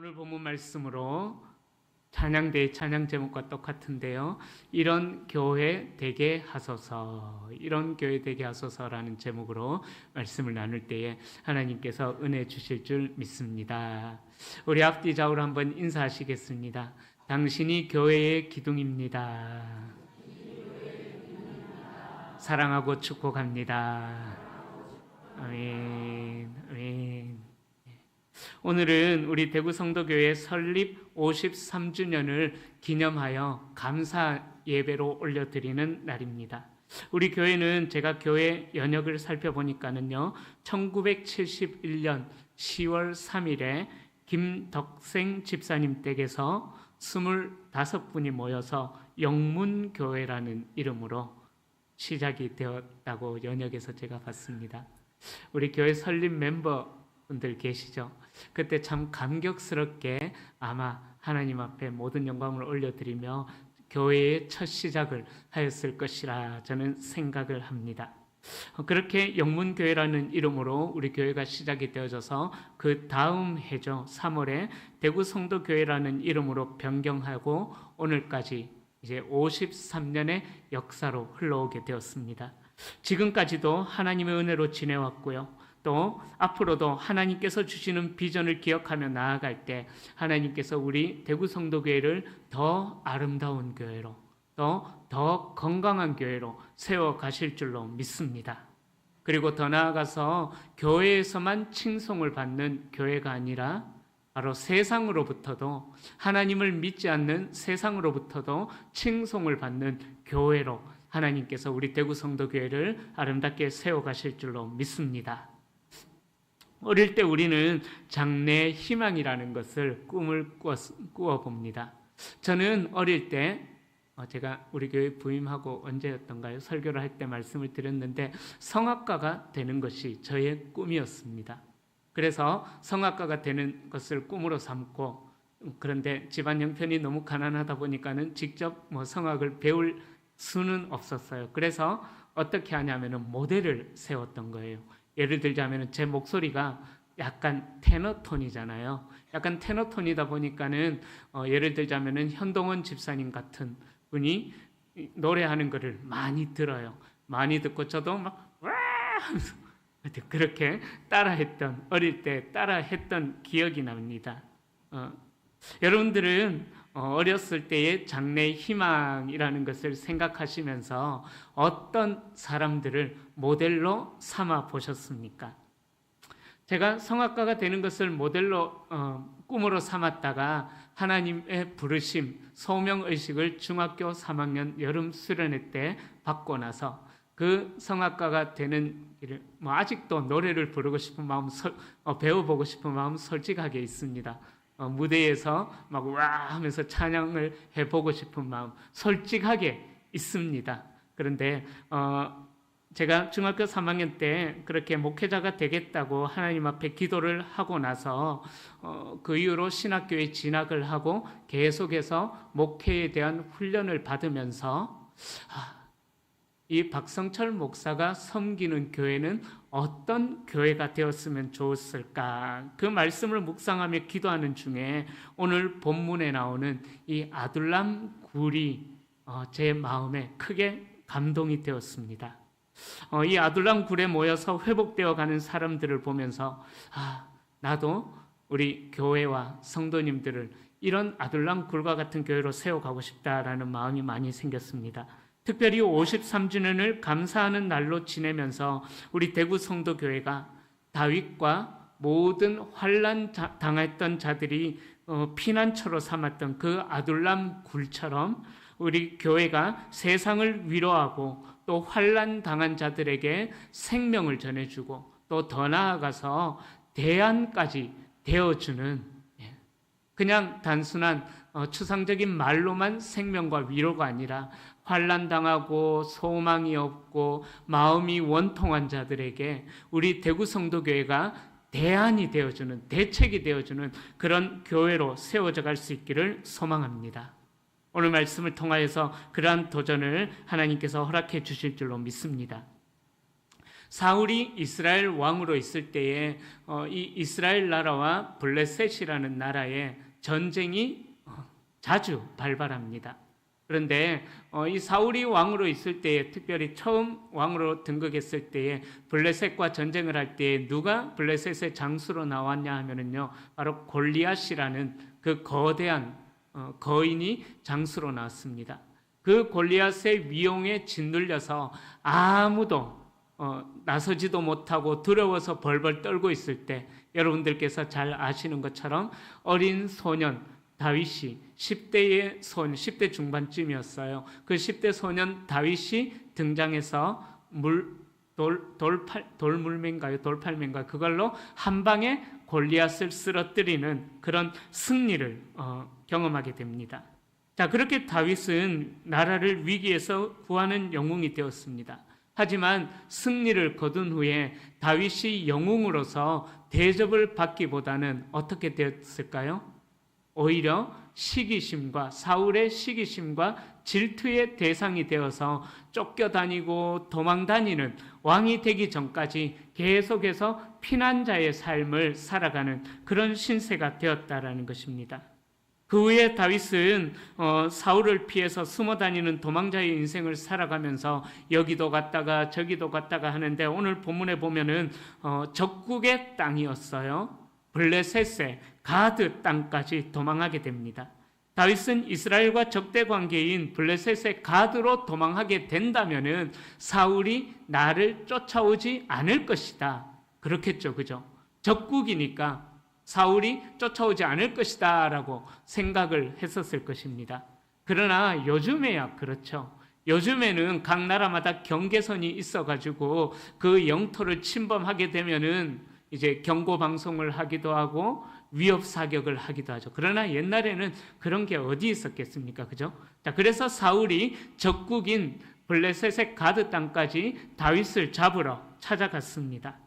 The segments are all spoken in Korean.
오늘 본문 말씀으로 찬양대의 찬양 제목과 똑같은데요. 이런 교회 되게 하소서, 이런 교회 되게 하소서라는 제목으로 말씀을 나눌 때에 하나님께서 은혜 주실 줄 믿습니다. 우리 앞뒤 좌우로 한번 인사하시겠습니다. 당신이 교회의 기둥입니다. 사랑하고 축복합니다. 아멘. 아멘. 오늘은 우리 대구 성도교회 설립 53주년을 기념하여 감사 예배로 올려드리는 날입니다. 우리 교회는 제가 교회 연역을 살펴보니까는요, 1971년 10월 3일에 김덕생 집사님 댁에서 25분이 모여서 영문교회라는 이름으로 시작이 되었다고 연역에서 제가 봤습니다. 우리 교회 설립 멤버분들 계시죠? 그때 참 감격스럽게 아마 하나님 앞에 모든 영광을 올려드리며 교회의 첫 시작을 하였을 것이라 저는 생각을 합니다. 그렇게 영문교회라는 이름으로 우리 교회가 시작이 되어져서 그 다음 해죠, 3월에 대구 성도교회라는 이름으로 변경하고 오늘까지 이제 53년의 역사로 흘러오게 되었습니다. 지금까지도 하나님의 은혜로 지내왔고요. 또 앞으로도 하나님께서 주시는 비전을 기억하며 나아갈 때 하나님께서 우리 대구 성도교회를 더 아름다운 교회로, 또 더 건강한 교회로 세워가실 줄로 믿습니다. 그리고 더 나아가서 교회에서만 칭송을 받는 교회가 아니라 바로 세상으로부터도, 하나님을 믿지 않는 세상으로부터도 칭송을 받는 교회로 하나님께서 우리 대구 성도교회를 아름답게 세워가실 줄로 믿습니다. 어릴 때 우리는 장래의 희망이라는 것을 꿈을 꾸어봅니다. 저는 어릴 때 제가 우리 교회 부임하고 언제였던가요? 설교를 할 때 말씀을 드렸는데 성악가가 되는 것이 저의 꿈이었습니다. 그래서 성악가가 되는 것을 꿈으로 삼고, 그런데 집안 형편이 너무 가난하다 보니까는 직접 성악을 배울 수는 없었어요. 그래서 어떻게 하냐면은 모델을 세웠던 거예요. 예를 들자면은 제 목소리가 약간 테너톤이잖아요. 약간 테너톤이다 보니까는 예를 들자면은 현동원 집사님 같은 분이 노래하는 거를 많이 들어요. 많이 듣고 저도 막 와 하면서 그렇게 따라했던, 어릴 때 따라했던 기억이 납니다. 여러분들은 어렸을 때의 장래의 희망이라는 것을 생각하시면서 어떤 사람들을 모델로 삼아 보셨습니까? 제가 성악가가 되는 것을 모델로 꿈으로 삼았다가 하나님의 부르심, 소명의식을 중학교 3학년 여름 수련회 때 받고 나서 그 성악가가 되는 길을 아직도 노래를 부르고 싶은 마음, 배워보고 싶은 마음 솔직하게 있습니다. 무대에서 막 와 하면서 찬양을 해보고 싶은 마음 솔직하게 있습니다. 그런데 제가 중학교 3학년 때 그렇게 목회자가 되겠다고 하나님 앞에 기도를 하고 나서 그 이후로 신학교에 진학을 하고 계속해서 목회에 대한 훈련을 받으면서 이 박성철 목사가 섬기는 교회는 어떤 교회가 되었으면 좋았을까? 그 말씀을 묵상하며 기도하는 중에 오늘 본문에 나오는 이 아둘람 굴이 제 마음에 크게 감동이 되었습니다. 이 아둘람 굴에 모여서 회복되어 가는 사람들을 보면서 나도 우리 교회와 성도님들을 이런 아둘람 굴과 같은 교회로 세워가고 싶다라는 마음이 많이 생겼습니다. 특별히 53주년을 감사하는 날로 지내면서 우리 대구 성도교회가 다윗과 모든 환난 당했던 자들이 피난처로 삼았던 그 아둘람 굴처럼 우리 교회가 세상을 위로하고 또 환난 당한 자들에게 생명을 전해주고 또 더 나아가서 대안까지 되어주는, 그냥 단순한 추상적인 말로만 생명과 위로가 아니라 환난당하고 소망이 없고 마음이 원통한 자들에게 우리 대구 성도교회가 대안이 되어주는, 대책이 되어주는 그런 교회로 세워져 갈 수 있기를 소망합니다. 오늘 말씀을 통하여서 그러한 도전을 하나님께서 허락해 주실 줄로 믿습니다. 사울이 이스라엘 왕으로 있을 때에 이 이스라엘 나라와 블레셋이라는 나라에 전쟁이 자주 발발합니다. 그런데 이 사울이 왕으로 있을 때에, 특별히 처음 왕으로 등극했을 때에 블레셋과 전쟁을 할 때에 누가 블레셋의 장수로 나왔냐 하면은요, 바로 골리앗이라는 그 거대한 거인이 장수로 나왔습니다. 그 골리앗의 위용에 짓눌려서 아무도 나서지도 못하고 두려워서 벌벌 떨고 있을 때, 여러분들께서 잘 아시는 것처럼 어린 소년 다윗이 10대 중반쯤이었어요. 그 10대 소년 다윗이 등장해서 돌물매인가요? 돌팔매인가요? 그걸로 한 방에 골리앗을 쓰러뜨리는 그런 승리를 경험하게 됩니다. 자, 그렇게 다윗은 나라를 위기에서 구하는 영웅이 되었습니다. 하지만 승리를 거둔 후에 다윗이 영웅으로서 대접을 받기보다는 어떻게 되었을까요? 오히려 시기심과, 사울의 시기심과 질투의 대상이 되어서 쫓겨다니고 도망다니는, 왕이 되기 전까지 계속해서 피난자의 삶을 살아가는 그런 신세가 되었다라는 것입니다. 그 후에 다윗은 사울을 피해서 숨어다니는 도망자의 인생을 살아가면서 여기도 갔다가 저기도 갔다가 하는데, 오늘 본문에 보면은 적국의 땅이었어요. 블레셋의 가드 땅까지 도망하게 됩니다. 다윗은 이스라엘과 적대 관계인 블레셋의 가드로 도망하게 된다면은 사울이 나를 쫓아오지 않을 것이다. 그렇겠죠, 그죠? 적국이니까 사울이 쫓아오지 않을 것이다 라고 생각을 했었을 것입니다. 그러나 요즘에야 그렇죠. 요즘에는 각 나라마다 경계선이 있어가지고 그 영토를 침범하게 되면은 이제 경고 방송을 하기도 하고 위협 사격을 하기도 하죠. 그러나 옛날에는 그런 게 어디 있었겠습니까? 그죠? 자, 그래서 사울이 적국인 블레셋의 가드 땅까지 다윗을 잡으러 찾아갔습니다.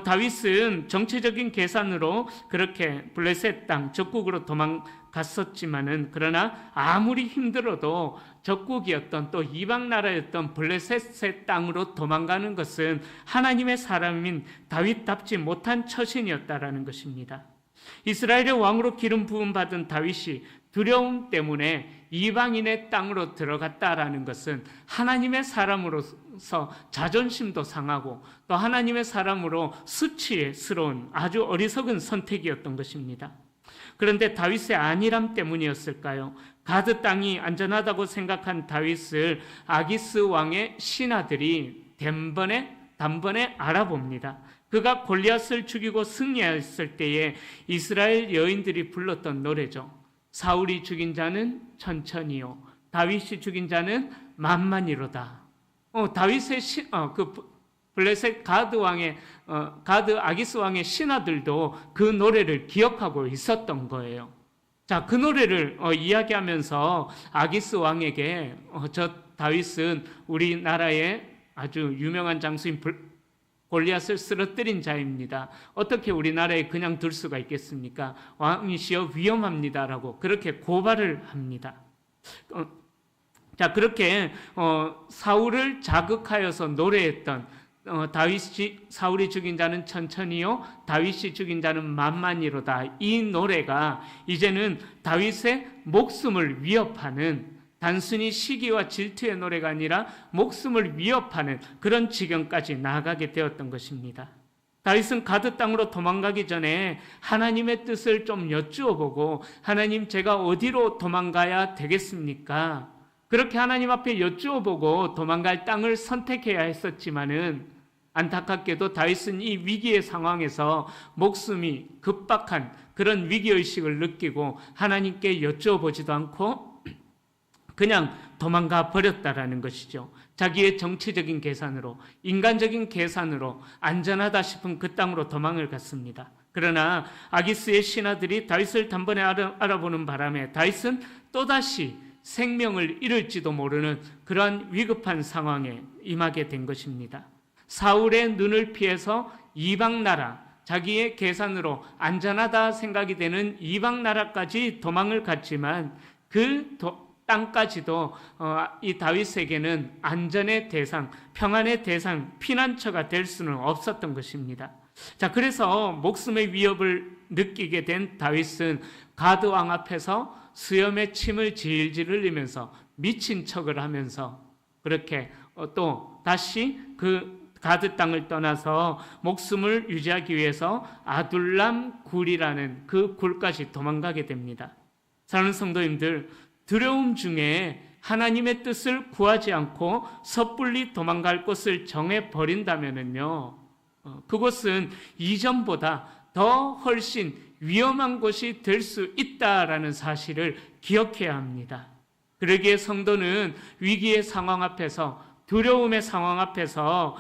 다윗은 정치적인 계산으로 그렇게 블레셋 땅 적국으로 도망갔었지만은, 그러나 아무리 힘들어도 적국이었던 또 이방 나라였던 블레셋의 땅으로 도망가는 것은 하나님의 사람인 다윗답지 못한 처신이었다라는 것입니다. 이스라엘의 왕으로 기름 부음 받은 다윗이 두려움 때문에 이방인의 땅으로 들어갔다라는 것은 하나님의 사람으로서 자존심도 상하고 또 하나님의 사람으로 수치스러운 아주 어리석은 선택이었던 것입니다. 그런데 다윗의 안일함 때문이었을까요? 가드 땅이 안전하다고 생각한 다윗을 아기스 왕의 신하들이 단번에 알아봅니다. 그가 골리앗을 죽이고 승리했을 때에 이스라엘 여인들이 불렀던 노래죠. 사울이 죽인 자는 천천히요, 다윗이 죽인 자는 만만히로다. 다윗의 블레셋 가드 아기스 왕의 신하들도 그 노래를 기억하고 있었던 거예요. 자, 그 노래를 이야기하면서 아기스 왕에게 저 다윗은 우리나라의 아주 유명한 장수인 골리앗을 쓰러뜨린 자입니다. 어떻게 우리나라에 그냥 둘 수가 있겠습니까? 왕이시여 위험합니다라고 그렇게 고발을 합니다. 자, 그렇게 사울을 자극하여서 노래했던 사울이 죽인 자는 천천히요, 다윗이 죽인 자는 만만히로다. 이 노래가 이제는 다윗의 목숨을 위협하는, 단순히 시기와 질투의 노래가 아니라 목숨을 위협하는 그런 지경까지 나아가게 되었던 것입니다. 다윗은 가드 땅으로 도망가기 전에 하나님의 뜻을 좀 여쭈어보고, 하나님, 제가 어디로 도망가야 되겠습니까? 그렇게 하나님 앞에 여쭈어보고 도망갈 땅을 선택해야 했었지만은, 안타깝게도 다윗은 이 위기의 상황에서 목숨이 급박한 그런 위기의식을 느끼고 하나님께 여쭈어보지도 않고 그냥 도망가 버렸다라는 것이죠. 자기의 정치적인 계산으로, 인간적인 계산으로 안전하다 싶은 그 땅으로 도망을 갔습니다. 그러나 아기스의 신하들이 다윗을 단번에 알아보는 바람에 다윗은 또다시 생명을 잃을지도 모르는 그러한 위급한 상황에 임하게 된 것입니다. 사울의 눈을 피해서 이방 나라, 자기의 계산으로 안전하다 생각이 되는 이방 나라까지 도망을 갔지만 그 땅까지도 이 다윗에게는 안전의 대상, 평안의 대상, 피난처가 될 수는 없었던 것입니다. 자, 그래서 목숨의 위협을 느끼게 된 다윗은 가드 왕 앞에서 수염에 침을 질질 흘리면서 미친 척을 하면서 그렇게 또 다시 그 가드 땅을 떠나서 목숨을 유지하기 위해서 아둘람 굴이라는 그 굴까지 도망가게 됩니다. 사랑하는 성도님들, 두려움 중에 하나님의 뜻을 구하지 않고 섣불리 도망갈 곳을 정해 버린다면은요, 그곳은 이전보다 더 훨씬 위험한 곳이 될 수 있다라는 사실을 기억해야 합니다. 그러기에 성도는 위기의 상황 앞에서, 두려움의 상황 앞에서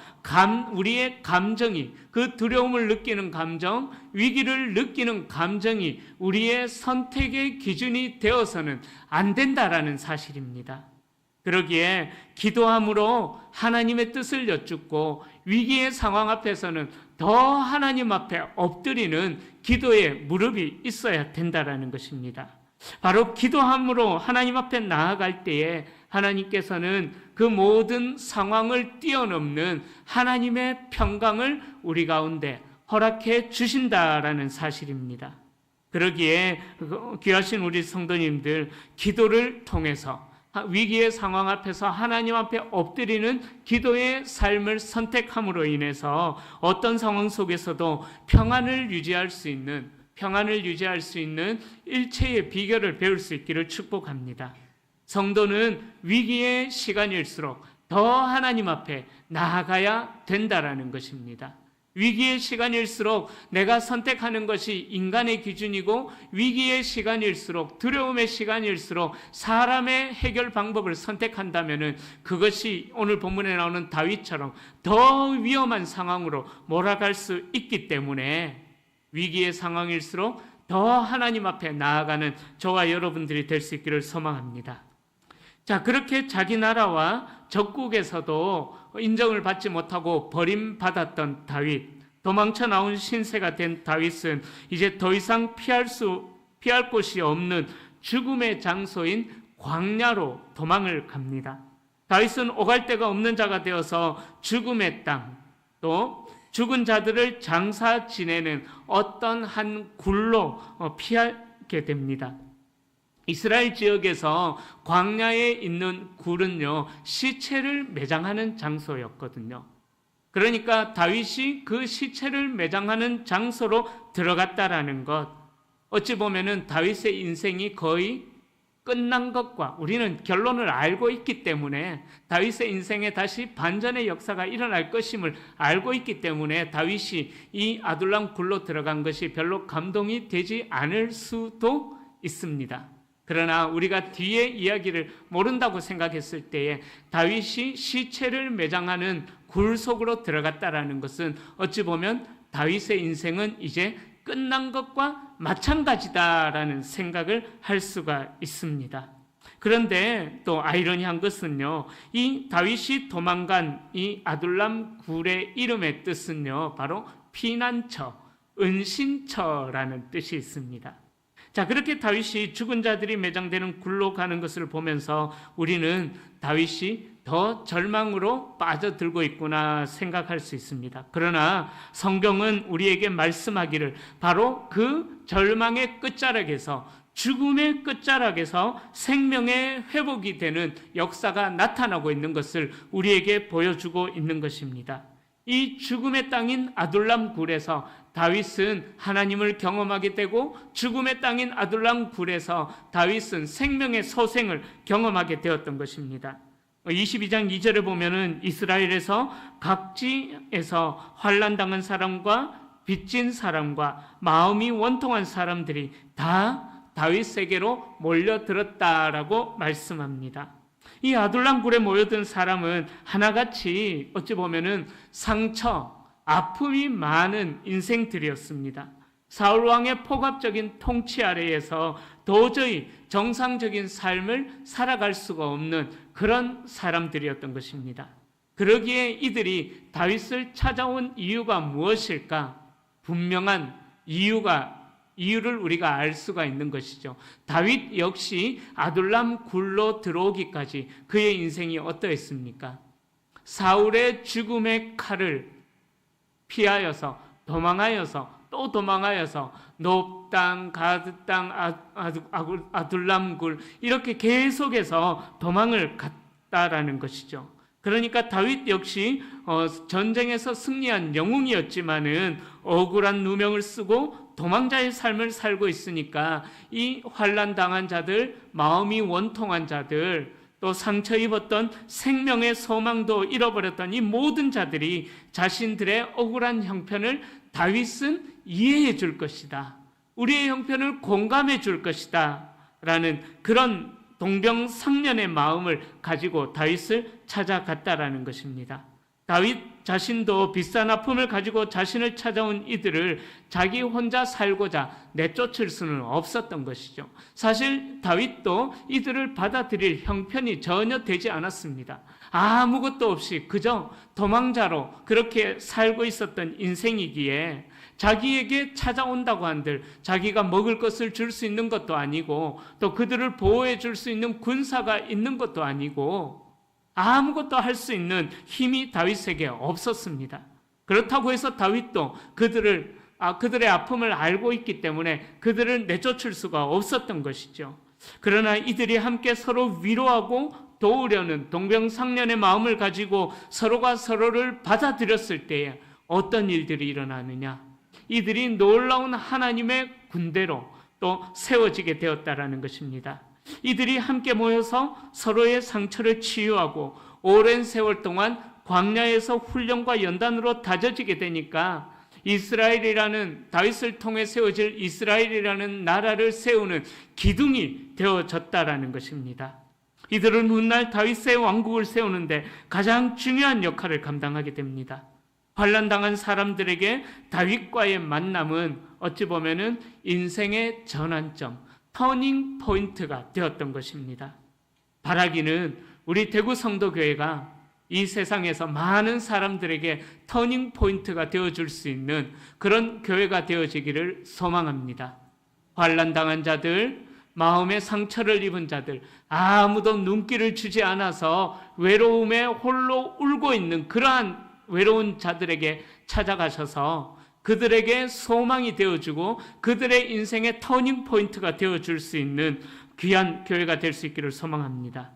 우리의 감정이, 그 두려움을 느끼는 감정, 위기를 느끼는 감정이 우리의 선택의 기준이 되어서는 안 된다라는 사실입니다. 그러기에 기도함으로 하나님의 뜻을 여쭙고 위기의 상황 앞에서는 더 하나님 앞에 엎드리는 기도의 무릎이 있어야 된다라는 것입니다. 바로 기도함으로 하나님 앞에 나아갈 때에 하나님께서는 그 모든 상황을 뛰어넘는 하나님의 평강을 우리 가운데 허락해 주신다라는 사실입니다. 그러기에 귀하신 우리 성도님들, 기도를 통해서 위기의 상황 앞에서 하나님 앞에 엎드리는 기도의 삶을 선택함으로 인해서 어떤 상황 속에서도 평안을 유지할 수 있는 일체의 비결을 배울 수 있기를 축복합니다. 성도는 위기의 시간일수록 더 하나님 앞에 나아가야 된다라는 것입니다. 위기의 시간일수록 내가 선택하는 것이 인간의 기준이고, 위기의 시간일수록, 두려움의 시간일수록 사람의 해결 방법을 선택한다면 그것이 오늘 본문에 나오는 다윗처럼 더 위험한 상황으로 몰아갈 수 있기 때문에 위기의 상황일수록 더 하나님 앞에 나아가는 저와 여러분들이 될 수 있기를 소망합니다. 자, 그렇게 자기 나라와 적국에서도 인정을 받지 못하고 버림받았던 다윗, 도망쳐 나온 신세가 된 다윗은 이제 더 이상 피할 곳이 없는 죽음의 장소인 광야로 도망을 갑니다. 다윗은 오갈 데가 없는 자가 되어서 죽음의 땅, 또 죽은 자들을 장사 지내는 어떤 한 굴로 피하게 됩니다. 이스라엘 지역에서 광야에 있는 굴은요, 시체를 매장하는 장소였거든요. 그러니까 다윗이 그 시체를 매장하는 장소로 들어갔다라는 것, 어찌 보면은 다윗의 인생이 거의 끝난 것과 우리는 결론을 알고 있기 때문에, 다윗의 인생에 다시 반전의 역사가 일어날 것임을 알고 있기 때문에 다윗이 이 아둘람 굴로 들어간 것이 별로 감동이 되지 않을 수도 있습니다. 그러나 우리가 뒤에 이야기를 모른다고 생각했을 때에 다윗이 시체를 매장하는 굴 속으로 들어갔다라는 것은 어찌 보면 다윗의 인생은 이제 끝난 것과 마찬가지다라는 생각을 할 수가 있습니다. 그런데 또 아이러니한 것은요, 이 다윗이 도망간 이 아둘람 굴의 이름의 뜻은요, 바로 피난처, 은신처라는 뜻이 있습니다. 자, 그렇게 다윗이 죽은 자들이 매장되는 굴로 가는 것을 보면서 우리는 다윗이 더 절망으로 빠져들고 있구나 생각할 수 있습니다. 그러나 성경은 우리에게 말씀하기를 바로 그 절망의 끝자락에서, 죽음의 끝자락에서 생명의 회복이 되는 역사가 나타나고 있는 것을 우리에게 보여주고 있는 것입니다. 이 죽음의 땅인 아둘람 굴에서 다윗은 하나님을 경험하게 되고, 죽음의 땅인 아둘람 굴에서 다윗은 생명의 소생을 경험하게 되었던 것입니다. 22장 2절에 보면은 이스라엘에서 각지에서 환난당한 사람과 빚진 사람과 마음이 원통한 사람들이 다 다윗에게로 몰려들었다라고 말씀합니다. 이 아둘람 굴에 모여든 사람은 하나같이 어찌 보면은 상처, 아픔이 많은 인생들이었습니다. 사울 왕의 폭압적인 통치 아래에서 도저히 정상적인 삶을 살아갈 수가 없는 그런 사람들이었던 것입니다. 그러기에 이들이 다윗을 찾아온 이유가 무엇일까? 분명한 이유가 이유를 우리가 알 수가 있는 것이죠. 다윗 역시 아둘람 굴로 들어오기까지 그의 인생이 어떠했습니까? 사울의 죽음의 칼을 피하여서 도망하여서 또 도망하여서 놉 땅, 가드 땅, 아둘람 굴 이렇게 계속해서 도망을 갔다라는 것이죠. 그러니까 다윗 역시 전쟁에서 승리한 영웅이었지만은 억울한 누명을 쓰고 도망자의 삶을 살고 있으니까 이 환난 당한 자들, 마음이 원통한 자들, 또 상처 입었던 생명의 소망도 잃어버렸던 이 모든 자들이 자신들의 억울한 형편을 다윗은 이해해 줄 것이다. 우리의 형편을 공감해 줄 것이다. 라는 그런 동병상련의 마음을 가지고 다윗을 찾아갔다라는 것입니다. 다윗 자신도 비싼 아픔을 가지고 자신을 찾아온 이들을 자기 혼자 살고자 내쫓을 수는 없었던 것이죠. 사실 다윗도 이들을 받아들일 형편이 전혀 되지 않았습니다. 아무것도 없이 그저 도망자로 그렇게 살고 있었던 인생이기에 자기에게 찾아온다고 한들 자기가 먹을 것을 줄 수 있는 것도 아니고 또 그들을 보호해 줄 수 있는 군사가 있는 것도 아니고 아무것도 할 수 있는 힘이 다윗에게 없었습니다. 그렇다고 해서 다윗도 그들의 아픔을 알고 있기 때문에 그들을 내쫓을 수가 없었던 것이죠. 그러나 이들이 함께 서로 위로하고 도우려는 동병상련의 마음을 가지고 서로가 서로를 받아들였을 때에 어떤 일들이 일어나느냐? 이들이 놀라운 하나님의 군대로 또 세워지게 되었다라는 것입니다. 이들이 함께 모여서 서로의 상처를 치유하고 오랜 세월 동안 광야에서 훈련과 연단으로 다져지게 되니까 이스라엘이라는 다윗을 통해 세워질 이스라엘이라는 나라를 세우는 기둥이 되어졌다라는 것입니다. 이들은 훗날 다윗의 왕국을 세우는데 가장 중요한 역할을 감당하게 됩니다. 환난당한 사람들에게 다윗과의 만남은 어찌 보면은 인생의 전환점, 터닝 포인트가 되었던 것입니다. 바라기는 우리 대구 성도교회가 이 세상에서 많은 사람들에게 터닝 포인트가 되어줄 수 있는 그런 교회가 되어지기를 소망합니다. 환난당한 자들, 마음의 상처를 입은 자들, 아무도 눈길을 주지 않아서 외로움에 홀로 울고 있는 그러한 외로운 자들에게 찾아가셔서 그들에게 소망이 되어주고 그들의 인생의 터닝 포인트가 되어줄 수 있는 귀한 교회가 될 수 있기를 소망합니다.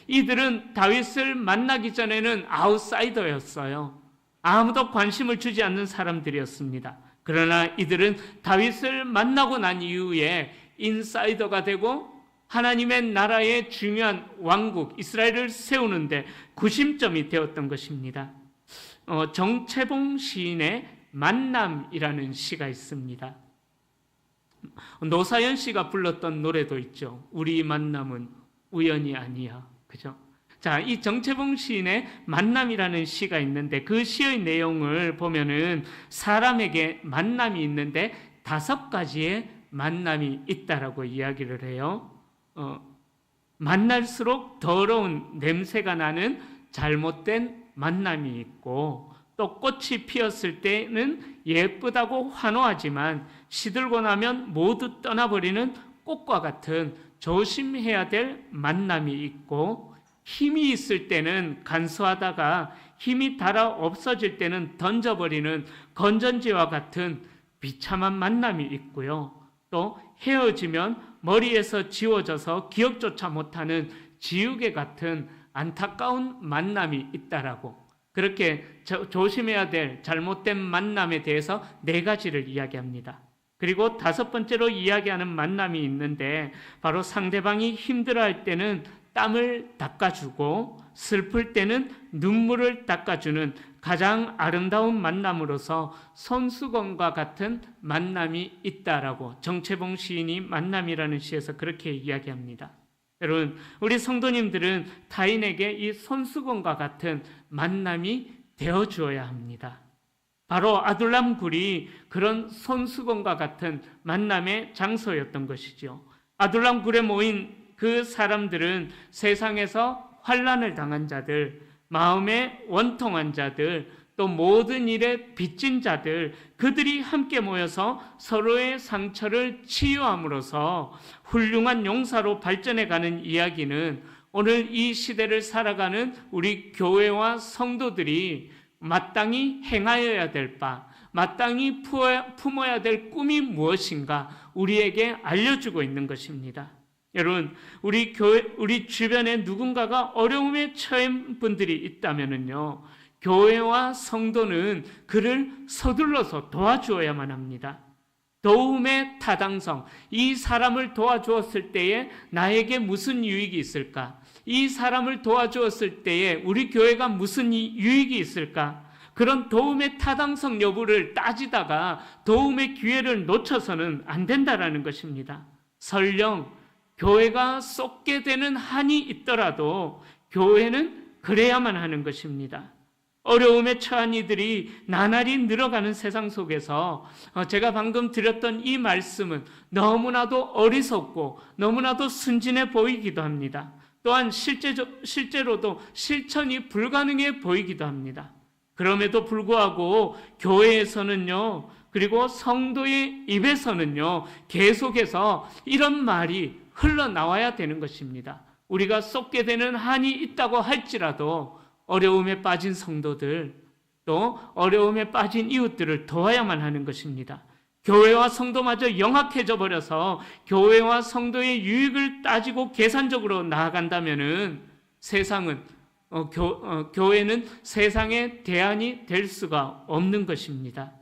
이들은 다윗을 만나기 전에는 아웃사이더였어요. 아무도 관심을 주지 않는 사람들이었습니다. 그러나 이들은 다윗을 만나고 난 이후에 인사이더가 되고 하나님의 나라의 중요한 왕국 이스라엘을 세우는데 구심점이 되었던 것입니다. 정채봉 시인의 만남이라는 시가 있습니다. 노사연 씨가 불렀던 노래도 있죠. 우리 만남은 우연이 아니야. 그죠? 자, 이 정채봉 시인의 만남이라는 시가 있는데 그 시의 내용을 보면은 사람에게 만남이 있는데 5가지의 만남이 있다라고 이야기를 해요. 만날수록 더러운 냄새가 나는 잘못된 만남이 있고 또 꽃이 피었을 때는 예쁘다고 환호하지만 시들고 나면 모두 떠나버리는 꽃과 같은 조심해야 될 만남이 있고 힘이 있을 때는 간수하다가 힘이 달아 없어질 때는 던져버리는 건전지와 같은 비참한 만남이 있고요. 또 헤어지면 머리에서 지워져서 기억조차 못하는 지우개 같은 안타까운 만남이 있다라고 그렇게 조심해야 될 잘못된 만남에 대해서 4가지를 이야기합니다. 그리고 5번째로 이야기하는 만남이 있는데 바로 상대방이 힘들어할 때는 땀을 닦아주고 슬플 때는 눈물을 닦아주는 가장 아름다운 만남으로서 손수건과 같은 만남이 있다라고 정채봉 시인이 만남이라는 시에서 그렇게 이야기합니다. 여러분, 우리 성도님들은 타인에게 이 손수건과 같은 만남이 되어주어야 합니다. 바로 아둘람 굴이 그런 손수건과 같은 만남의 장소였던 것이죠. 아둘람 굴에 모인 그 사람들은 세상에서 환난을 당한 자들, 마음에 원통한 자들, 또 모든 일에 빚진 자들, 그들이 함께 모여서 서로의 상처를 치유함으로써 훌륭한 용사로 발전해가는 이야기는 오늘 이 시대를 살아가는 우리 교회와 성도들이 마땅히 행하여야 될 바, 마땅히 품어야 될 꿈이 무엇인가 우리에게 알려주고 있는 것입니다. 여러분, 우리 주변에 누군가가 어려움에 처한 분들이 있다면요, 교회와 성도는 그를 서둘러서 도와주어야만 합니다. 도움의 타당성, 이 사람을 도와주었을 때에 나에게 무슨 유익이 있을까? 이 사람을 도와주었을 때에 우리 교회가 무슨 유익이 있을까? 그런 도움의 타당성 여부를 따지다가 도움의 기회를 놓쳐서는 안 된다라는 것입니다. 설령 교회가 쏟게 되는 한이 있더라도 교회는 그래야만 하는 것입니다. 어려움에 처한 이들이 나날이 늘어가는 세상 속에서 제가 방금 드렸던 이 말씀은 너무나도 어리석고 너무나도 순진해 보이기도 합니다. 또한 실제로도 실천이 불가능해 보이기도 합니다. 그럼에도 불구하고 교회에서는요, 그리고 성도의 입에서는요, 계속해서 이런 말이 흘러나와야 되는 것입니다. 우리가 쏟게 되는 한이 있다고 할지라도 어려움에 빠진 성도들, 또 어려움에 빠진 이웃들을 도와야만 하는 것입니다. 교회와 성도마저 영악해져 버려서 교회와 성도의 유익을 따지고 계산적으로 나아간다면은 교회는 세상의 대안이 될 수가 없는 것입니다.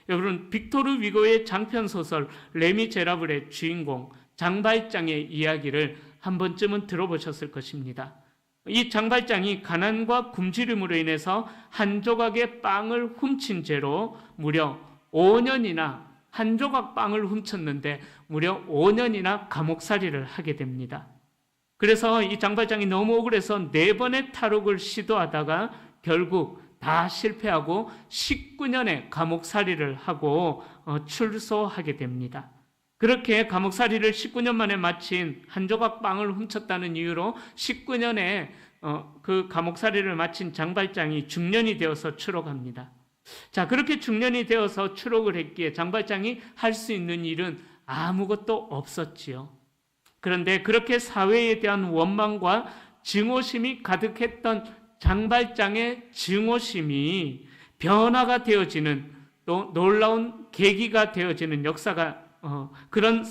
여러분, 빅토르 위고의 장편소설 레미제라블의 주인공 장발장의 이야기를 한 번쯤은 들어보셨을 것입니다. 이 장발장이 가난과 굶주림으로 인해서 한 조각의 빵을 훔친 죄로 무려 5년이나, 한 조각 빵을 훔쳤는데 무려 5년이나 감옥살이를 하게 됩니다. 그래서 이 장발장이 너무 억울해서 4번의 탈옥을 시도하다가 결국 다 실패하고 19년의 감옥살이를 하고 출소하게 됩니다. 그렇게 감옥살이를 19년 만에 마친, 한 조각 빵을 훔쳤다는 이유로 19년에 그 감옥살이를 마친 장발장이 중년이 되어서 추록합니다. 자, 그렇게 중년이 되어서 추록을 했기에 장발장이 할 수 있는 일은 아무것도 없었지요. 그런데 그렇게 사회에 대한 원망과 증오심이 가득했던 장발장의 증오심이 변화가 되어지는, 또 놀라운 계기가 되어지는 그런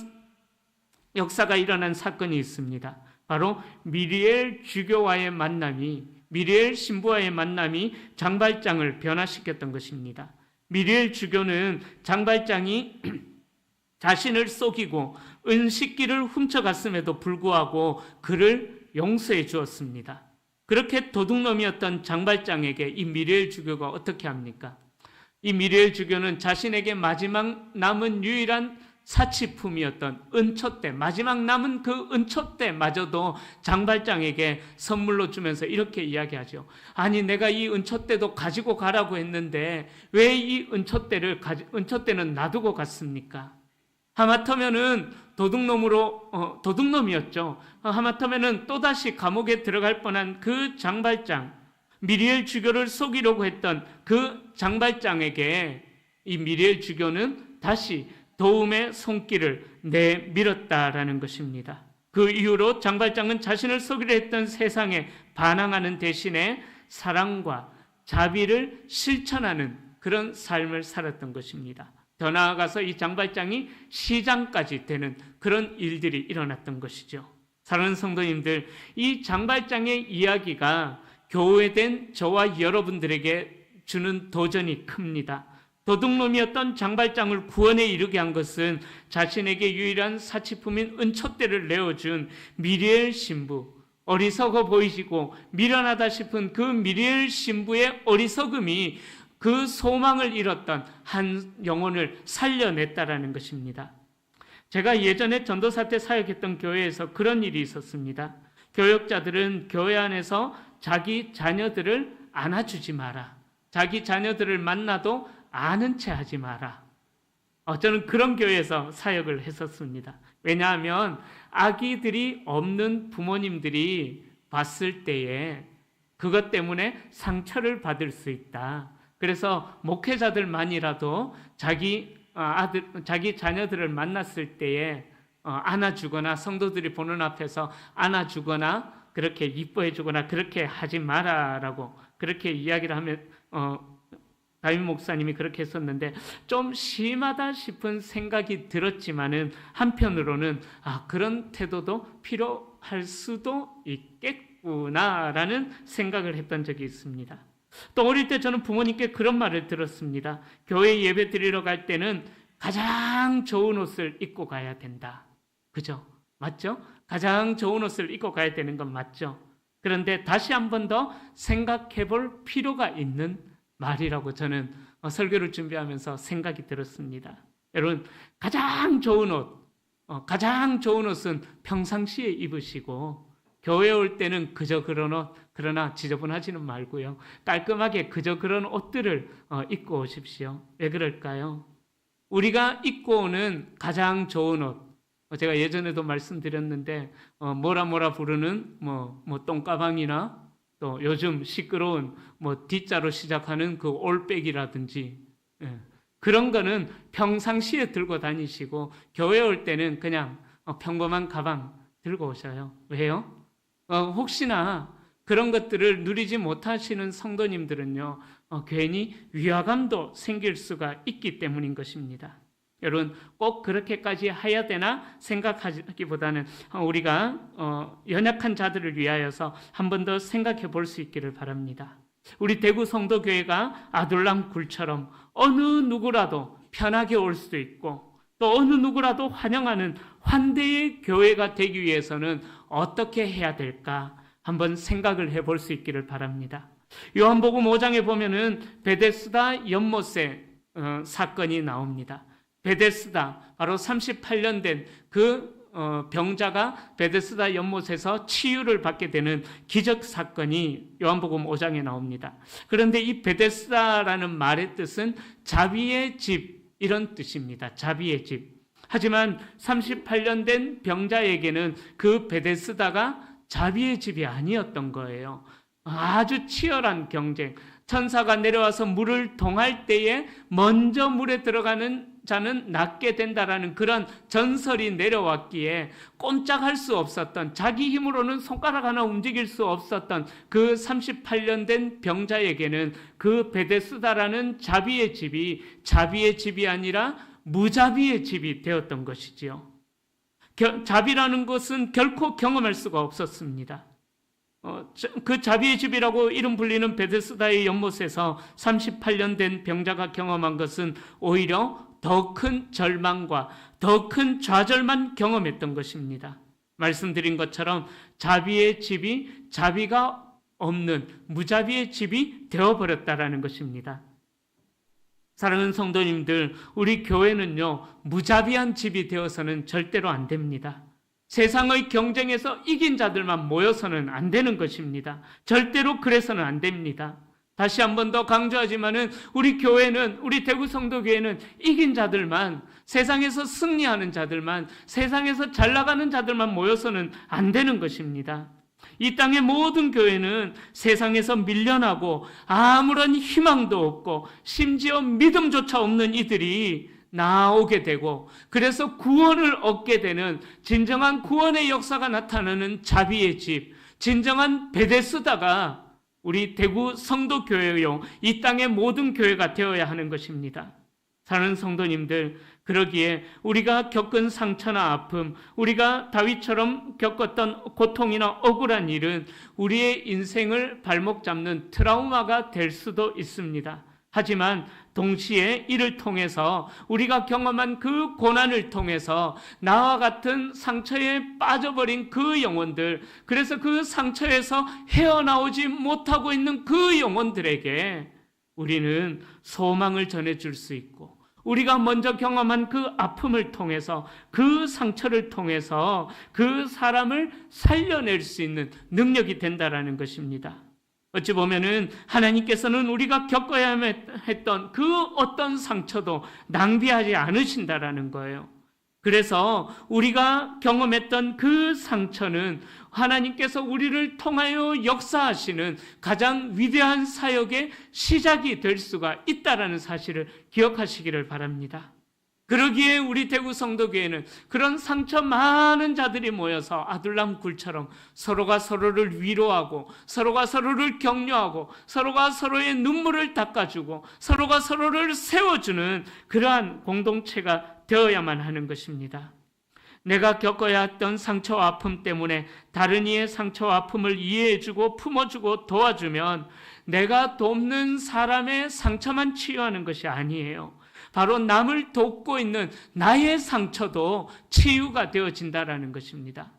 역사가 일어난 사건이 있습니다. 바로 미리엘 주교와의 만남이, 미리엘 신부와의 만남이 장발장을 변화시켰던 것입니다. 미리엘 주교는 장발장이 자신을 속이고 은식기를 훔쳐갔음에도 불구하고 그를 용서해 주었습니다. 그렇게 도둑놈이었던 장발장에게 이 미리엘 주교가 어떻게 합니까? 이 미리엘 주교는 자신에게 마지막 남은 유일한 사치품이었던 은촛대, 마지막 남은 그 은촛대마저도 장발장에게 선물로 주면서 이렇게 이야기하죠. 아니, 내가 이 은촛대도 가지고 가라고 했는데 왜 이 은촛대는 놔두고 갔습니까? 하마터면은 도둑놈이었죠. 하마터면은 또다시 감옥에 들어갈 뻔한 그 장발장, 미리엘 주교를 속이려고 했던 그 장발장에게 이 미리엘 주교는 다시 도움의 손길을 내밀었다라는 것입니다. 그 이후로 장발장은 자신을 속이려 했던 세상에 반항하는 대신에 사랑과 자비를 실천하는 그런 삶을 살았던 것입니다. 더 나아가서 이 장발장이 시장까지 되는 그런 일들이 일어났던 것이죠. 사랑하는 성도님들, 이 장발장의 이야기가 교회된 저와 여러분들에게 주는 도전이 큽니다. 도둑놈이었던 장발장을 구원에 이르게 한 것은 자신에게 유일한 사치품인 은촛대를 내어준 미리엘 신부, 어리석어 보이시고 미련하다 싶은 그 미리엘 신부의 어리석음이 그 소망을 잃었던 한 영혼을 살려냈다라는 것입니다. 제가 예전에 전도사 때 사역했던 교회에서 그런 일이 있었습니다. 교역자들은 교회 안에서 자기 자녀들을 안아주지 마라. 자기 자녀들을 만나도 아는 체 하지 마라. 저는 그런 교회에서 사역을 했었습니다. 왜냐하면 아기들이 없는 부모님들이 봤을 때에 그것 때문에 상처를 받을 수 있다. 그래서 목회자들만이라도 자기 자녀들을 만났을 때에 안아주거나 성도들이 보는 앞에서 안아주거나 그렇게 이뻐해주거나 그렇게 하지 마라라고 그렇게 이야기를 하면 다윗 목사님이 그렇게 했었는데 좀 심하다 싶은 생각이 들었지만은 한편으로는 그런 태도도 필요할 수도 있겠구나라는 생각을 했던 적이 있습니다. 또 어릴 때 저는 부모님께 그런 말을 들었습니다. 교회 예배 드리러 갈 때는 가장 좋은 옷을 입고 가야 된다. 그죠? 맞죠? 가장 좋은 옷을 입고 가야 되는 건 맞죠? 그런데 다시 한 번 더 생각해 볼 필요가 있는 말이라고 저는 설교를 준비하면서 생각이 들었습니다. 여러분, 가장 좋은 옷은 평상시에 입으시고 교회 올 때는 그저 그런 옷, 그러나 지저분하지는 말고요. 깔끔하게 그저 그런 옷들을 입고 오십시오. 왜 그럴까요? 우리가 입고 오는 가장 좋은 옷, 제가 예전에도 말씀드렸는데 뭐라 부르는 똥가방이나 또 요즘 시끄러운 D자로 시작하는 그 올백이라든지 그런 거는 평상시에 들고 다니시고 교회 올 때는 그냥 평범한 가방 들고 오셔요. 왜요? 혹시나 그런 것들을 누리지 못하시는 성도님들은요, 괜히 위화감도 생길 수가 있기 때문인 것입니다. 여러분, 꼭 그렇게까지 해야 되나 생각하기보다는 우리가 연약한 자들을 위하여서 한 번 더 생각해 볼 수 있기를 바랍니다. 우리 대구 성도교회가 아둘람 굴처럼 어느 누구라도 편하게 올 수도 있고 또 어느 누구라도 환영하는 환대의 교회가 되기 위해서는 어떻게 해야 될까 한번 생각을 해볼 수 있기를 바랍니다. 요한복음 5장에 보면은 베데스다 연못새 사건이 나옵니다. 베데스다, 바로 38년 된 그 병자가 베데스다 연못에서 치유를 받게 되는 기적 사건이 요한복음 5장에 나옵니다. 그런데 이 베데스다라는 말의 뜻은 자비의 집, 이런 뜻입니다. 자비의 집. 하지만 38년 된 병자에게는 그 베데스다가 자비의 집이 아니었던 거예요. 아주 치열한 경쟁. 천사가 내려와서 물을 동할 때에 먼저 물에 들어가는 자는 낫게 된다라는 그런 전설이 내려왔기에 꼼짝할 수 없었던, 자기 힘으로는 손가락 하나 움직일 수 없었던 그 38년 된 병자에게는 그 베데스다라는 자비의 집이 아니라 무자비의 집이 되었던 것이지요. 자비라는 것은 결코 경험할 수가 없었습니다. 그 자비의 집이라고 이름 불리는 베데스다의 연못에서 38년 된 병자가 경험한 것은 오히려 더 큰 절망과 더 큰 좌절만 경험했던 것입니다. 말씀드린 것처럼 자비의 집이 자비가 없는 무자비의 집이 되어버렸다라는 것입니다. 사랑하는 성도님들, 우리 교회는요, 무자비한 집이 되어서는 절대로 안 됩니다. 세상의 경쟁에서 이긴 자들만 모여서는 안 되는 것입니다. 절대로 그래서는 안 됩니다. 다시 한 번 더 강조하지만은 우리 교회는, 우리 대구 성도교회는 이긴 자들만, 세상에서 승리하는 자들만, 세상에서 잘 나가는 자들만 모여서는 안 되는 것입니다. 이 땅의 모든 교회는 세상에서 밀려나고 아무런 희망도 없고 심지어 믿음조차 없는 이들이 나오게 되고, 그래서 구원을 얻게 되는 진정한 구원의 역사가 나타나는 자비의 집, 진정한 베데스다가 우리 대구 성도교회요, 이 땅의 모든 교회가 되어야 하는 것입니다. 사랑하는 성도님들, 그러기에 우리가 겪은 상처나 아픔, 우리가 다윗처럼 겪었던 고통이나 억울한 일은 우리의 인생을 발목 잡는 트라우마가 될 수도 있습니다. 하지만 동시에 이를 통해서, 우리가 경험한 그 고난을 통해서 나와 같은 상처에 빠져버린 그 영혼들, 그래서 그 상처에서 헤어나오지 못하고 있는 그 영혼들에게 우리는 소망을 전해줄 수 있고, 우리가 먼저 경험한 그 아픔을 통해서, 그 상처를 통해서 그 사람을 살려낼 수 있는 능력이 된다라는 것입니다. 어찌 보면은 하나님께서는 우리가 겪어야 했던 그 어떤 상처도 낭비하지 않으신다라는 거예요. 그래서 우리가 경험했던 그 상처는 하나님께서 우리를 통하여 역사하시는 가장 위대한 사역의 시작이 될 수가 있다는 사실을 기억하시기를 바랍니다. 그러기에 우리 대구 성도교회는 그런 상처 많은 자들이 모여서 아둘람 굴처럼 서로가 서로를 위로하고 서로가 서로를 격려하고 서로가 서로의 눈물을 닦아주고 서로가 서로를 세워주는 그러한 공동체가 되어야만 하는 것입니다. 내가 겪어야 했던 상처와 아픔 때문에 다른 이의 상처와 아픔을 이해해주고 품어주고 도와주면 내가 돕는 사람의 상처만 치유하는 것이 아니에요. 바로 남을 돕고 있는 나의 상처도 치유가 되어진다라는 것입니다.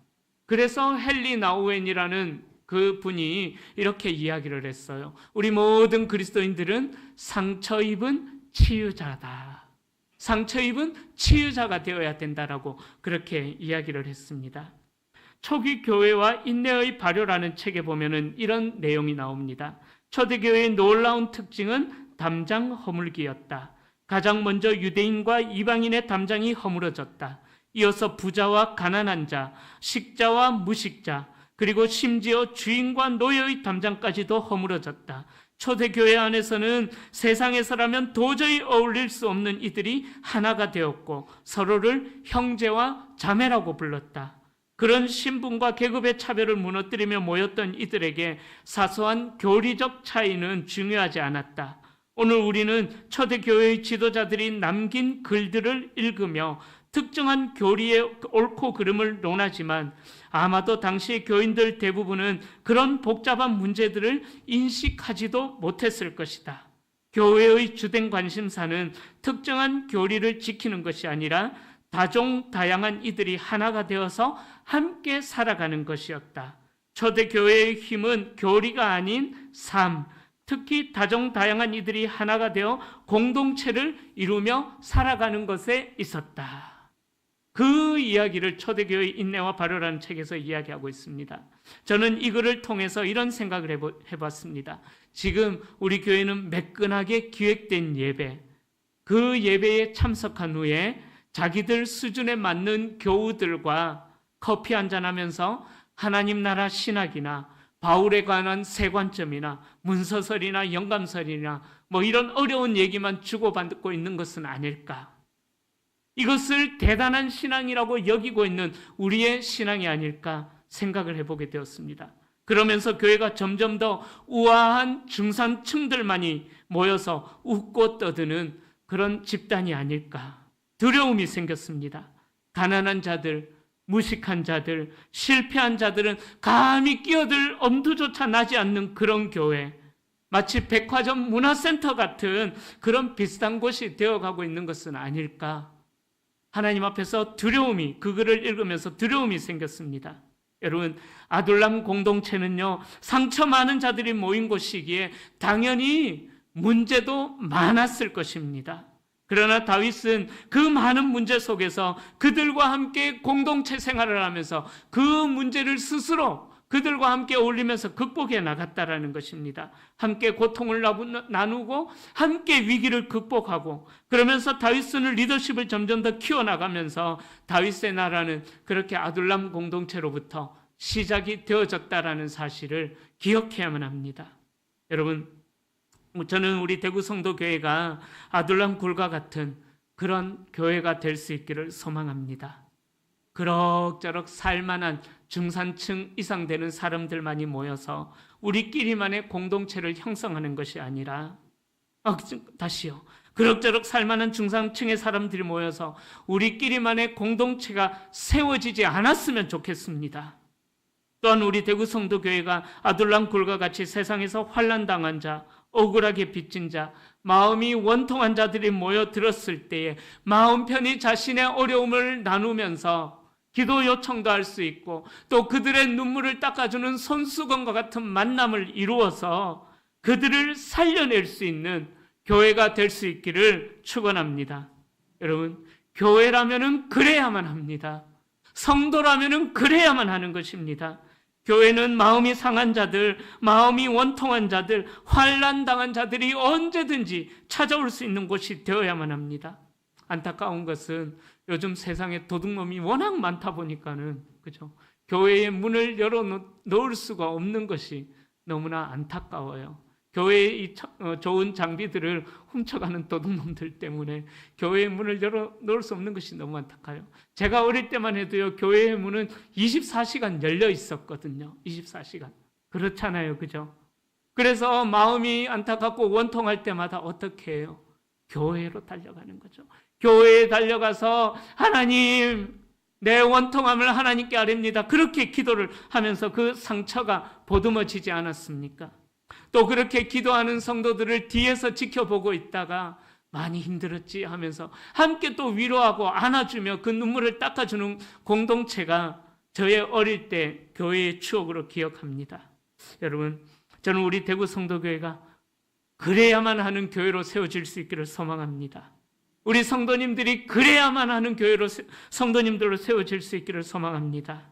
그래서 헨리 나우엔이라는 그 분이 이렇게 이야기를 했어요. 우리 모든 그리스도인들은 상처 입은 치유자다. 상처 입은 치유자가 되어야 된다라고 그렇게 이야기를 했습니다. 초기 교회와 인내의 발효라는 책에 보면은 이런 내용이 나옵니다. 초대교회의 놀라운 특징은 담장 허물기였다. 가장 먼저 유대인과 이방인의 담장이 허물어졌다. 이어서 부자와 가난한 자, 식자와 무식자, 그리고 심지어 주인과 노예의 담장까지도 허물어졌다. 초대교회 안에서는 세상에서라면 도저히 어울릴 수 없는 이들이 하나가 되었고 서로를 형제와 자매라고 불렀다. 그런 신분과 계급의 차별을 무너뜨리며 모였던 이들에게 사소한 교리적 차이는 중요하지 않았다. 오늘 우리는 초대교회의 지도자들이 남긴 글들을 읽으며 특정한 교리의 옳고 그름을 논하지만 아마도 당시 교인들 대부분은 그런 복잡한 문제들을 인식하지도 못했을 것이다. 교회의 주된 관심사는 특정한 교리를 지키는 것이 아니라 다종다양한 이들이 하나가 되어서 함께 살아가는 것이었다. 초대교회의 힘은 교리가 아닌 삶, 특히 다종다양한 이들이 하나가 되어 공동체를 이루며 살아가는 것에 있었다. 그 이야기를 초대교회 인내와 발효라는 책에서 이야기하고 있습니다. 저는 이 글을 통해서 이런 생각을 해봤습니다. 지금 우리 교회는 매끈하게 기획된 예배, 그 예배에 참석한 후에 자기들 수준에 맞는 교우들과 커피 한잔하면서 하나님 나라 신학이나 바울에 관한 세관점이나 문서설이나 영감설이나 이런 어려운 얘기만 주고받고 있는 것은 아닐까? 이것을 대단한 신앙이라고 여기고 있는 우리의 신앙이 아닐까 생각을 해보게 되었습니다. 그러면서 교회가 점점 더 우아한 중산층들만이 모여서 웃고 떠드는 그런 집단이 아닐까 두려움이 생겼습니다. 가난한 자들, 무식한 자들, 실패한 자들은 감히 끼어들 엄두조차 나지 않는 그런 교회, 마치 백화점 문화센터 같은 그런 비슷한 곳이 되어가고 있는 것은 아닐까? 하나님 앞에서 두려움이, 그 글을 읽으면서 두려움이 생겼습니다. 여러분, 아둘람 공동체는요, 상처 많은 자들이 모인 곳이기에 당연히 문제도 많았을 것입니다. 그러나 다윗은 그 많은 문제 속에서 그들과 함께 공동체 생활을 하면서 그 문제를 스스로 그들과 함께 어울리면서 극복해 나갔다라는 것입니다. 함께 고통을 나누고 함께 위기를 극복하고 그러면서 다윗은 리더십을 점점 더 키워나가면서 다윗의 나라는 그렇게 아둘람 공동체로부터 시작이 되어졌다라는 사실을 기억해야만 합니다. 여러분, 저는 우리 대구 성도교회가 아둘람 굴과 같은 그런 교회가 될 수 있기를 소망합니다. 그럭저럭 살만한 중산층 이상 되는 사람들만이 모여서 우리끼리만의 공동체를 형성하는 것이 아니라 다시요. 그럭저럭 살만한 중산층의 사람들이 모여서 우리끼리만의 공동체가 세워지지 않았으면 좋겠습니다. 또한 우리 대구 성도교회가 아둘람 굴과 같이 세상에서 환난당한 자, 억울하게 빚진 자, 마음이 원통한 자들이 모여들었을 때에 마음 편히 자신의 어려움을 나누면서 기도 요청도 할 수 있고 또 그들의 눈물을 닦아주는 손수건과 같은 만남을 이루어서 그들을 살려낼 수 있는 교회가 될 수 있기를 축원합니다. 여러분, 교회라면은 그래야만 합니다. 성도라면은 그래야만 하는 것입니다. 교회는 마음이 상한 자들, 마음이 원통한 자들, 환난당한 자들이 언제든지 찾아올 수 있는 곳이 되어야만 합니다. 안타까운 것은 요즘 세상에 도둑놈이 워낙 많다 보니까는, 그죠? 교회의 문을 열어 놓을 수가 없는 것이 너무나 안타까워요. 교회의 이 좋은 장비들을 훔쳐가는 도둑놈들 때문에 교회의 문을 열어 놓을 수 없는 것이 너무 안타까워요. 제가 어릴 때만 해도요, 교회의 문은 24시간 열려 있었거든요. 24시간. 그렇잖아요. 그죠? 그래서 마음이 안타깝고 원통할 때마다 어떻게 해요? 교회로 달려가는 거죠. 교회에 달려가서 하나님, 내 원통함을 하나님께 아뢰옵니다. 그렇게 기도를 하면서 그 상처가 보듬어지지 않았습니까? 또 그렇게 기도하는 성도들을 뒤에서 지켜보고 있다가 많이 힘들었지 하면서 함께 또 위로하고 안아주며 그 눈물을 닦아주는 공동체가 저의 어릴 때 교회의 추억으로 기억합니다. 여러분, 저는 우리 대구 성도교회가 그래야만 하는 교회로 세워질 수 있기를 소망합니다. 우리 성도님들이 그래야만 하는 교회로, 성도님들로 세워질 수 있기를 소망합니다.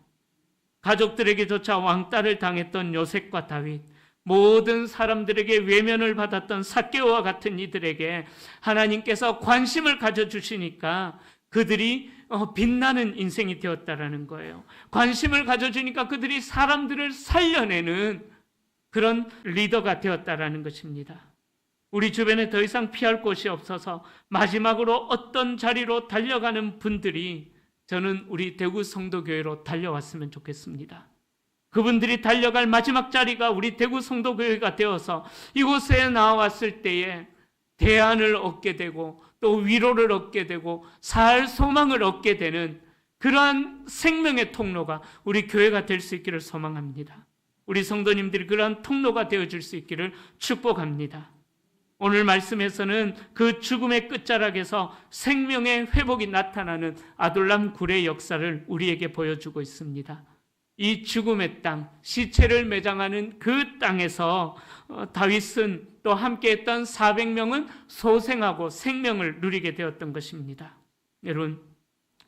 가족들에게조차 왕따를 당했던 요셉과 다윗, 모든 사람들에게 외면을 받았던 삭개오와 같은 이들에게 하나님께서 관심을 가져주시니까 그들이 빛나는 인생이 되었다라는 거예요. 관심을 가져주니까 그들이 사람들을 살려내는 그런 리더가 되었다라는 것입니다. 우리 주변에 더 이상 피할 곳이 없어서 마지막으로 어떤 자리로 달려가는 분들이 저는 우리 대구 성도교회로 달려왔으면 좋겠습니다. 그분들이 달려갈 마지막 자리가 우리 대구 성도교회가 되어서 이곳에 나왔을 때에 대안을 얻게 되고 또 위로를 얻게 되고 살 소망을 얻게 되는 그러한 생명의 통로가 우리 교회가 될 수 있기를 소망합니다. 우리 성도님들이 그러한 통로가 되어줄 수 있기를 축복합니다. 오늘 말씀에서는 그 죽음의 끝자락에서 생명의 회복이 나타나는 아둘람 굴의 역사를 우리에게 보여주고 있습니다. 이 죽음의 땅, 시체를 매장하는 그 땅에서 다윗은 또 함께했던 400명은 소생하고 생명을 누리게 되었던 것입니다. 여러분,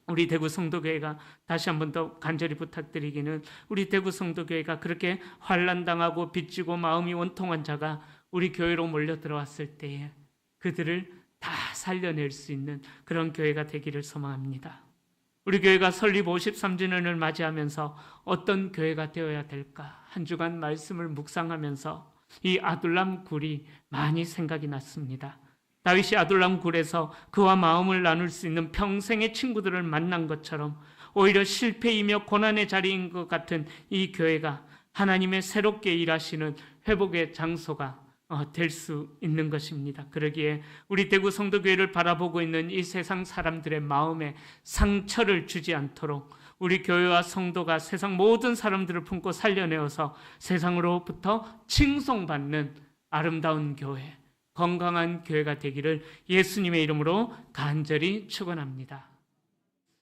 우리 대구 성도교회가 다시 한 번 더 간절히 부탁드리기는, 우리 대구 성도교회가 그렇게 환난당하고 빚지고 마음이 원통한 자가 우리 교회로 몰려 들어왔을 때에 그들을 다 살려낼 수 있는 그런 교회가 되기를 소망합니다. 우리 교회가 설립 53주년을 맞이하면서 어떤 교회가 되어야 될까? 한 주간 말씀을 묵상하면서 이 아둘람 굴이 많이 생각이 났습니다. 다윗이 아둘람 굴에서 그와 마음을 나눌 수 있는 평생의 친구들을 만난 것처럼 오히려 실패이며 고난의 자리인 것 같은 이 교회가 하나님의 새롭게 일하시는 회복의 장소가 될 수 있는 것입니다. 그러기에 우리 대구 성도교회를 바라보고 있는 이 세상 사람들의 마음에 상처를 주지 않도록 우리 교회와 성도가 세상 모든 사람들을 품고 살려내어서 세상으로부터 칭송받는 아름다운 교회, 건강한 교회가 되기를 예수님의 이름으로 간절히 축원합니다.